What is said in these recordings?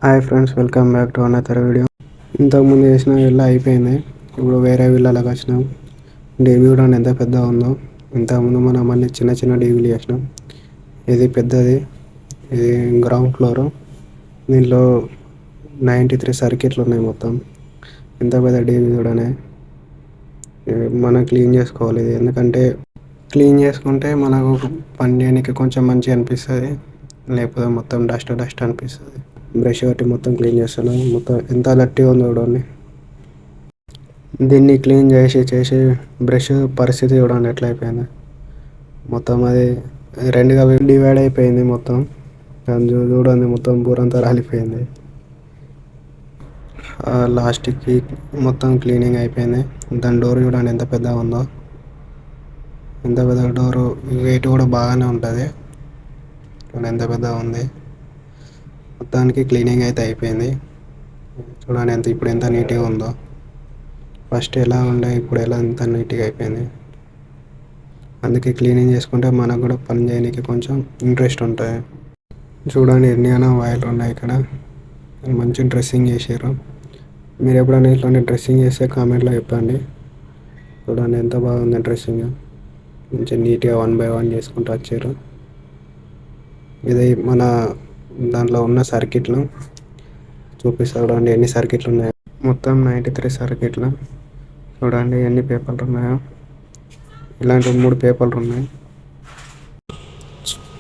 Hi friends, welcome back to another video. ఇంతకుముందు చేసిన villa అయిపోయింది. ఇప్పుడు వేరే విల్లాలకు వచ్చినాం. డీవీ కూడా ఎంత పెద్దగా ఉందో. ఇంతకుముందు మనం అన్ని చిన్న చిన్న డీవీలు చేసినాం. ఇది పెద్దది. ఇది గ్రౌండ్ ఫ్లోర్. దీంట్లో 93 సర్కిట్లు ఉన్నాయి మొత్తం. ఎంత పెద్ద డీవీ చూడనే. మనం క్లీన్ చేసుకోవాలి ఇది, ఎందుకంటే క్లీన్ చేసుకుంటే మనకు పని చేయడానికి కొంచెం మంచిగా అనిపిస్తుంది. లేకపోతే మొత్తం డస్ట్ అనిపిస్తుంది. బ్రష్ పెట్టి మొత్తం క్లీన్ చేస్తాను. మొత్తం ఎంత గట్టిగా ఉందో చూడండి. దీన్ని క్లీన్ చేసి బ్రష్ పరిస్థితి చూడండి ఎట్లా అయిపోయింది. మొత్తం అది రెండుగా డివైడ్ అయిపోయింది మొత్తం. చూడండి మొత్తం బూరంతా రాలిపోయింది. లాస్ట్కి మొత్తం క్లీనింగ్ అయిపోయింది. దాని డోర్ చూడండి ఎంత పెద్దగా ఉందో. ఎంత పెద్ద డోరు, వెయిట్ కూడా బాగానే ఉంటుంది. చూడండి ఎంత పెద్దగా ఉంది. మొత్తానికి క్లీనింగ్ అయితే అయిపోయింది. చూడండి ఇప్పుడు ఎంత నీట్గా ఉందో. ఫస్ట్ ఎలా ఉండే, ఇప్పుడు ఎలా ఎంత నీట్గా అయిపోయింది. అందుకే క్లీనింగ్ చేసుకుంటే మనకు కూడా పని చేయడానికి కొంచెం ఇంట్రెస్ట్ ఉంటుంది. చూడండి ఎన్ని వైర్లు ఉన్నాయి ఇక్కడ. మంచి డ్రెస్సింగ్ చేసారు. మీరు ఎప్పుడైనా ఇట్లాంటి డ్రెస్సింగ్ చేస్తే కామెంట్లో చెప్పండి. చూడండి ఎంత బాగుంది డ్రెస్సింగ్. మంచి నీట్గా 1 by 1 చేసుకుంటూ వచ్చారు. ఇది మన దాంట్లో ఉన్న సర్కిట్లు చూపిస్తా. చూడండి ఎన్ని సర్కిట్లు ఉన్నాయో. మొత్తం 93 సర్కిట్లు. చూడండి ఎన్ని పేపర్లు ఉన్నాయో. ఇలాంటి 3 పేపర్లు ఉన్నాయి.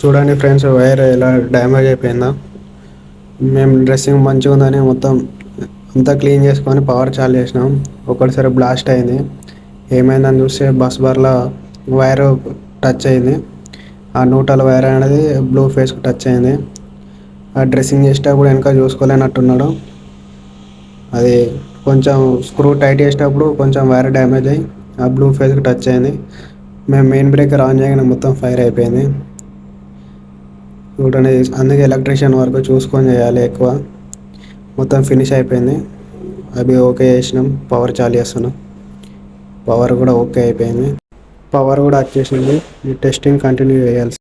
చూడండి ఫ్రెండ్స్, వైర్ ఎలా డ్యామేజ్ అయిపోయిందో. మేము డ్రెస్సింగ్ మంచిగా ఉందని మొత్తం అంతా క్లీన్ చేసుకొని పవర్ చాలు చేసినాం. ఒకటిసారి బ్లాస్ట్ అయింది. ఏమైందని చూస్తే బస్ బార్లో వైర్ టచ్ అయింది. ఆ న్యూట్రల్ వైర్ అనేది బ్లూ ఫేస్కి టచ్ అయింది. ఆ డ్రెస్సింగ్ చేసేటప్పుడు వెనక చూసుకోలేనట్టున్నాడు. అది కొంచెం స్క్రూ టైట్ చేసేటప్పుడు కొంచెం వైర్ డ్యామేజ్ అయ్యి ఆ బ్లూ ఫేస్కి టచ్ అయింది. మేము మెయిన్ బ్రేకర్ ఆన్ చేయగానే మొత్తం ఫైర్ అయిపోయింది. చూడండి, అందుకే ఎలక్ట్రీషియన్ వరకు చూసుకొని చేయాలి ఎక్కువ. మొత్తం ఫినిష్ అయిపోయింది. అవి ఓకే చేసినాం. పవర్ చాలు చేస్తున్నాం. పవర్ కూడా ఓకే అయిపోయింది. పవర్ కూడా వచ్చేసింది. ఈ టెస్టింగ్ కంటిన్యూ చేయాలి.